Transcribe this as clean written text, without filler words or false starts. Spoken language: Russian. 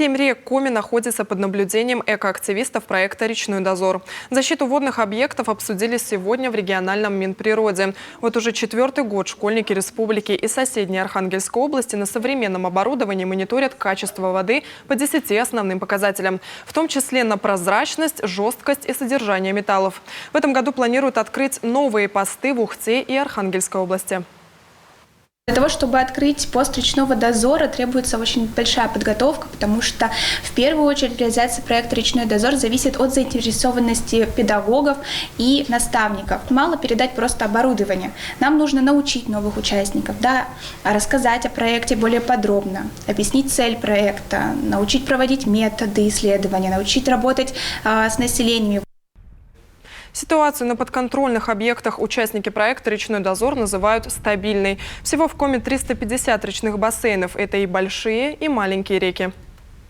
7 рек Коми находятся под наблюдением экоактивистов проекта «Речной дозор». Защиту водных объектов обсудили сегодня в региональном Минприроде. Вот уже 4-й год школьники республики и соседней Архангельской области на современном оборудовании мониторят качество воды по 10 основным показателям, в том числе на прозрачность, жесткость и содержание металлов. В этом году планируют открыть новые посты в Ухте и Архангельской области. Для того, чтобы открыть пост речного дозора, требуется очень большая подготовка, потому что в первую очередь реализация проекта «Речной дозор» зависит от заинтересованности педагогов и наставников. Мало передать просто оборудование. Нам нужно научить новых участников, рассказать о проекте более подробно, объяснить цель проекта, научить проводить методы исследования, научить работать с населением. Ситуацию на подконтрольных объектах участники проекта «Речной дозор» называют стабильной. Всего в Коми 350 речных бассейнов. Это и большие, и маленькие реки.